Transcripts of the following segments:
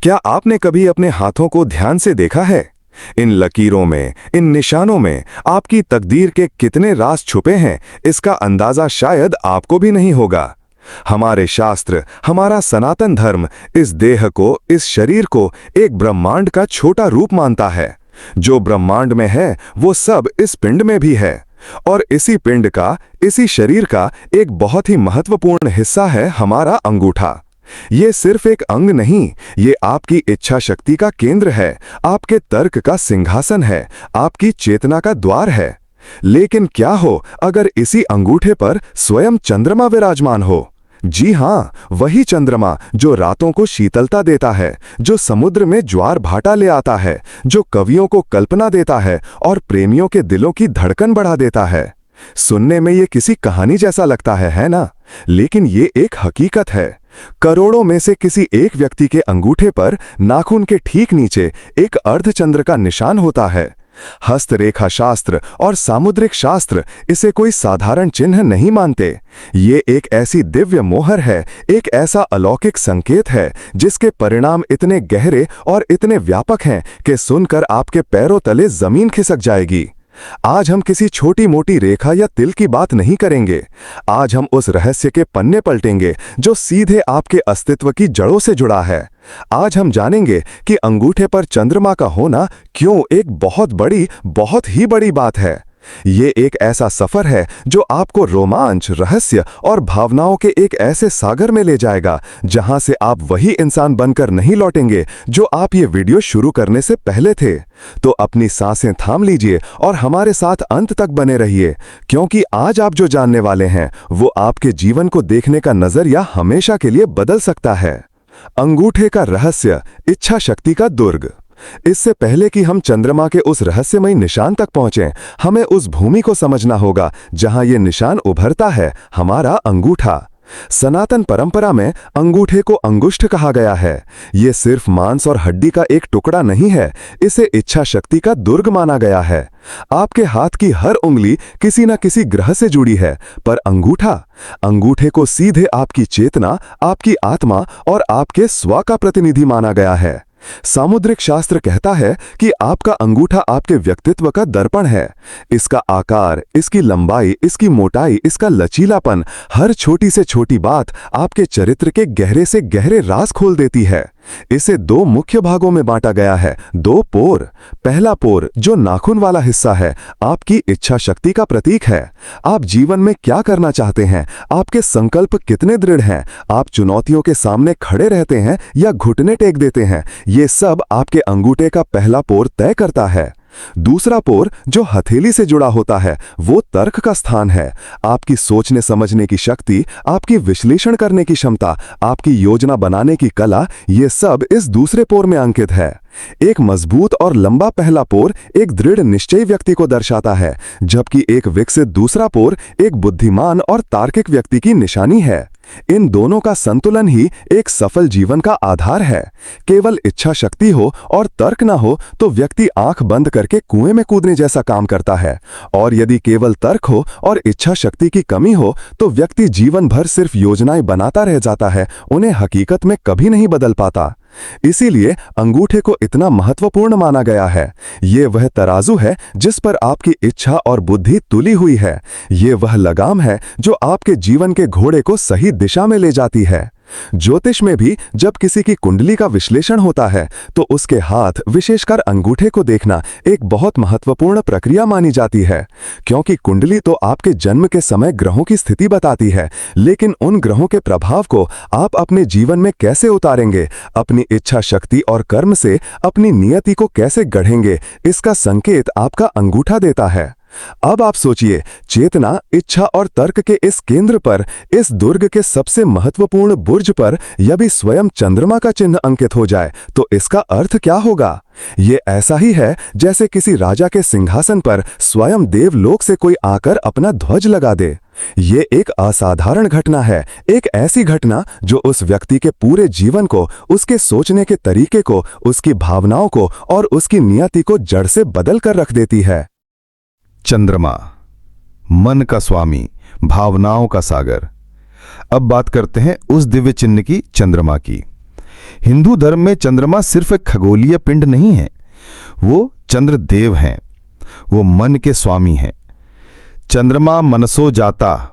क्या आपने कभी अपने हाथों को ध्यान से देखा है? इन लकीरों में, इन निशानों में आपकी तकदीर के कितने राज छुपे हैं, इसका अंदाजा शायद आपको भी नहीं होगा। हमारे शास्त्र, हमारा सनातन धर्म इस देह को, इस शरीर को एक ब्रह्मांड का छोटा रूप मानता है। जो ब्रह्मांड में है वो सब इस पिंड में भी है, और इसी पिंड का, इसी शरीर का एक बहुत ही महत्वपूर्ण हिस्सा है हमारा अंगूठा। ये सिर्फ एक अंग नहीं, ये आपकी इच्छा शक्ति का केंद्र है, आपके तर्क का सिंहासन है, आपकी चेतना का द्वार है। लेकिन क्या हो अगर इसी अंगूठे पर स्वयं चंद्रमा विराजमान हो? जी हां, वही चंद्रमा जो रातों को शीतलता देता है, जो समुद्र में ज्वार भाटा ले आता है, जो कवियों को कल्पना देता है और प्रेमियों के दिलों की धड़कन बढ़ा देता है। सुनने में ये किसी कहानी जैसा लगता है ना? लेकिन ये एक हकीकत है। करोड़ों में से किसी एक व्यक्ति के अंगूठे पर नाखून के ठीक नीचे एक अर्धचंद्र का निशान होता है। हस्तरेखा शास्त्र और सामुद्रिक शास्त्र इसे कोई साधारण चिन्ह नहीं मानते। ये एक ऐसी दिव्य मोहर है, एक ऐसा अलौकिक संकेत है जिसके परिणाम इतने गहरे और इतने व्यापक हैं कि सुनकर आपके पैरों तले जमीन खिसक जाएगी। आज हम किसी छोटी मोटी रेखा या तिल की बात नहीं करेंगे। आज हम उस रहस्य के पन्ने पलटेंगे जो सीधे आपके अस्तित्व की जड़ों से जुड़ा है। आज हम जानेंगे कि अंगूठे पर चंद्रमा का होना क्यों एक बहुत ही बड़ी बात है। ये एक ऐसा सफर है जो आपको रोमांच, रहस्य और भावनाओं के एक ऐसे सागर में ले जाएगा जहां से आप वही इंसान बनकर नहीं लौटेंगे जो आप ये वीडियो शुरू करने से पहले थे। तो अपनी सांसें थाम लीजिए और हमारे साथ अंत तक बने रहिए, क्योंकि आज आप जो जानने वाले हैं वो आपके जीवन को देखने का नजरिया हमेशा के लिए बदल सकता है। अंगूठे का रहस्य, इच्छा शक्ति का दुर्ग। इससे पहले कि हम चंद्रमा के उस रहस्यमयी निशान तक पहुंचें, हमें उस भूमि को समझना होगा जहां यह निशान उभरता है, हमारा अंगूठा। सनातन परंपरा में अंगूठे को अंगुष्ठ कहा गया है। यह सिर्फ मांस और हड्डी का एक टुकड़ा नहीं है, इसे इच्छा शक्ति का दुर्ग माना गया है। आपके हाथ की हर उंगली किसी न किसी ग्रह से जुड़ी है, पर अंगूठे को सीधे आपकी चेतना, आपकी आत्मा और आपके स्व का प्रतिनिधि माना गया है। सामुद्रिक शास्त्र कहता है कि आपका अंगूठा आपके व्यक्तित्व का दर्पण है। इसका आकार, इसकी लंबाई, इसकी मोटाई, इसका लचीलापन, हर छोटी से छोटी बात आपके चरित्र के गहरे से गहरे राज खोल देती है। इसे दो मुख्य भागों में बांटा गया है, दो पोर। पहला पोर जो नाखून वाला हिस्सा है, आपकी इच्छा शक्ति का प्रतीक है। आप जीवन में क्या करना चाहते हैं, आपके संकल्प कितने दृढ़ हैं, आप चुनौतियों के सामने खड़े रहते हैं या घुटने टेक देते हैं, ये सब आपके अंगूठे का पहला पोर तय करता है। दूसरा पोर जो हथेली से जुड़ा होता है, वो तर्क का स्थान है। आपकी सोचने समझने की शक्ति, आपकी विश्लेषण करने की क्षमता, आपकी योजना बनाने की कला, ये सब इस दूसरे पोर में अंकित है। एक मजबूत और लंबा पहला पोर एक दृढ़ निश्चयी व्यक्ति को दर्शाता है, जबकि एक विकसित दूसरा पोर एक बुद्धिमान और तार्किक व्यक्ति की निशानी है। इन दोनों का संतुलन ही एक सफल जीवन का आधार है। केवल इच्छा शक्ति हो और तर्क ना हो तो व्यक्ति आंख बंद करके कुएं में कूदने जैसा काम करता है, और यदि केवल तर्क हो और इच्छा शक्ति की कमी हो तो व्यक्ति जीवन भर सिर्फ योजनाएं बनाता रह जाता है, उन्हें हकीकत में कभी नहीं बदल पाता। इसीलिए अंगूठे को इतना महत्वपूर्ण माना गया है। ये वह तराजू है जिस पर आपकी इच्छा और बुद्धि तुली हुई है। ये वह लगाम है जो आपके जीवन के घोड़े को सही दिशा में ले जाती है। ज्योतिष में भी जब किसी की कुंडली का विश्लेषण होता है तो उसके हाथ, विशेषकर अंगूठे को देखना एक बहुत महत्वपूर्ण प्रक्रिया मानी जाती है, क्योंकि कुंडली तो आपके जन्म के समय ग्रहों की स्थिति बताती है, लेकिन उन ग्रहों के प्रभाव को आप अपने जीवन में कैसे उतारेंगे, अपनी इच्छा शक्ति और कर्म से अपनी नियति को कैसे गढ़ेंगे, इसका संकेत आपका अंगूठा देता है। अब आप सोचिए, चेतना, इच्छा और तर्क के इस केंद्र पर, इस दुर्ग के सबसे महत्वपूर्ण बुर्ज पर यदि स्वयं चंद्रमा का चिन्ह अंकित हो जाए तो इसका अर्थ क्या होगा? ये ऐसा ही है जैसे किसी राजा के सिंहासन पर स्वयं देवलोक से कोई आकर अपना ध्वज लगा दे। ये एक असाधारण घटना है, एक ऐसी घटना जो उस व्यक्ति के पूरे जीवन को, उसके सोचने के तरीके को, उसकी भावनाओं को और उसकी नियति को जड़ से बदल कर रख देती है। चंद्रमा, मन का स्वामी, भावनाओं का सागर। अब बात करते हैं उस दिव्य चिन्ह की, चंद्रमा की। हिंदू धर्म में चंद्रमा सिर्फ एक खगोलीय पिंड नहीं है, वो चंद्रदेव हैं, वो मन के स्वामी हैं। चंद्रमा मनसो जाता,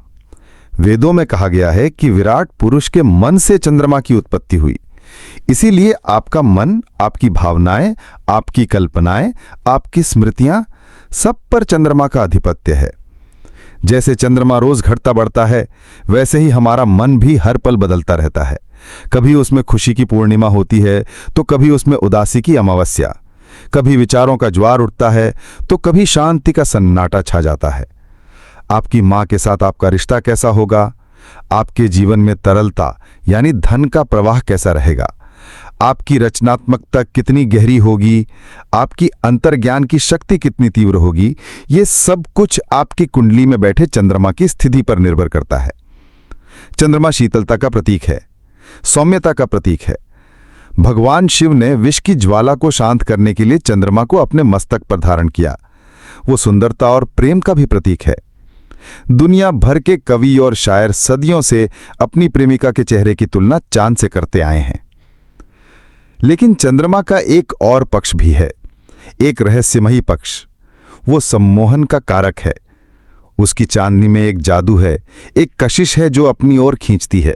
वेदों में कहा गया है कि विराट पुरुष के मन से चंद्रमा की उत्पत्ति हुई। इसीलिए आपका मन, आपकी भावनाएं, आपकी कल्पनाएं, आपकी स्मृतियां, सब पर चंद्रमा का आधिपत्य है। जैसे चंद्रमा रोज घटता बढ़ता है, वैसे ही हमारा मन भी हर पल बदलता रहता है। कभी उसमें खुशी की पूर्णिमा होती है तो कभी उसमें उदासी की अमावस्या, कभी विचारों का ज्वार उठता है तो कभी शांति का सन्नाटा छा जाता है। आपकी मां के साथ आपका रिश्ता कैसा होगा, आपके जीवन में तरलता यानी धन का प्रवाह कैसा रहेगा, आपकी रचनात्मकता कितनी गहरी होगी, आपकी अंतर्ज्ञान की शक्ति कितनी तीव्र होगी, ये सब कुछ आपकी कुंडली में बैठे चंद्रमा की स्थिति पर निर्भर करता है। चंद्रमा शीतलता का प्रतीक है, सौम्यता का प्रतीक है। भगवान शिव ने विष की ज्वाला को शांत करने के लिए चंद्रमा को अपने मस्तक पर धारण किया। वो सुंदरता और प्रेम का भी प्रतीक है। दुनिया भर के कवि और शायर सदियों से अपनी प्रेमिका के चेहरे की तुलना चांद से करते आए हैं। लेकिन चंद्रमा का एक और पक्ष भी है, एक रहस्यमयी पक्ष। वो सम्मोहन का कारक है। उसकी चांदनी में एक जादू है, एक कशिश है जो अपनी ओर खींचती है।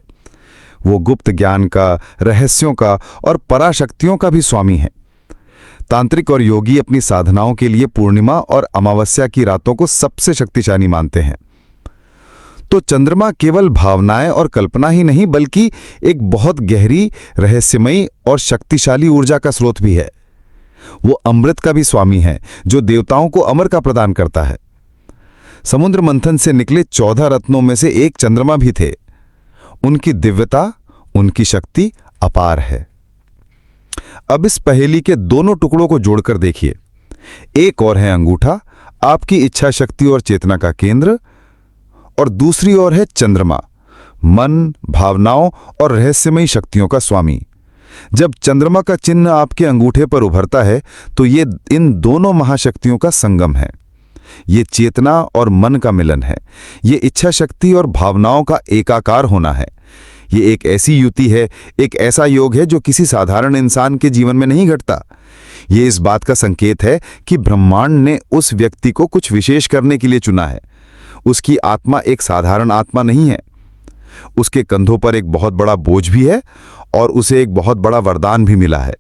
वो गुप्त ज्ञान का, रहस्यों का और पराशक्तियों का भी स्वामी है। तांत्रिक और योगी अपनी साधनाओं के लिए पूर्णिमा और अमावस्या की रातों को सबसे शक्तिशाली मानते हैं। तो चंद्रमा केवल भावनाएं और कल्पना ही नहीं, बल्कि एक बहुत गहरी, रहस्यमयी और शक्तिशाली ऊर्जा का स्रोत भी है। वो अमृत का भी स्वामी है, जो देवताओं को अमर का प्रदान करता है। समुद्र मंथन से निकले 14 रत्नों में से एक चंद्रमा भी थे। उनकी दिव्यता, उनकी शक्ति अपार है। अब इस पहेली के दोनों टुकड़ों को जोड़कर देखिए। एक और है अंगूठा, आपकी इच्छा शक्ति और चेतना का केंद्र, और दूसरी ओर है चंद्रमा, मन, भावनाओं और रहस्यमयी शक्तियों का स्वामी। जब चंद्रमा का चिन्ह आपके अंगूठे पर उभरता है तो ये इन दोनों महाशक्तियों का संगम है। ये चेतना और मन का मिलन है। ये इच्छा शक्ति और भावनाओं का एकाकार होना है। ये एक ऐसी युति है, एक ऐसा योग है जो किसी साधारण इंसान के जीवन में नहीं घटता। ये इस बात का संकेत है कि ब्रह्मांड ने उस व्यक्ति को कुछ विशेष करने के लिए चुना है। उसकी आत्मा एक साधारण आत्मा नहीं है। उसके कंधों पर एक बहुत बड़ा बोझ भी है और उसे एक बहुत बड़ा वरदान भी मिला है।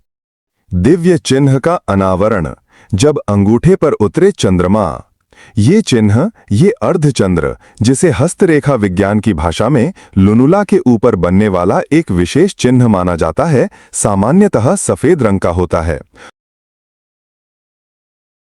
दिव्य चिन्ह का अनावरण। जब अंगूठे पर उतरे चंद्रमा, ये चिन्ह, ये अर्धचंद्र, जिसे हस्तरेखा विज्ञान की भाषा में लुनुला के ऊपर बनने वाला एक विशेष चिन्ह माना जाता है, सामान्यतः सफेद रंग का होता है।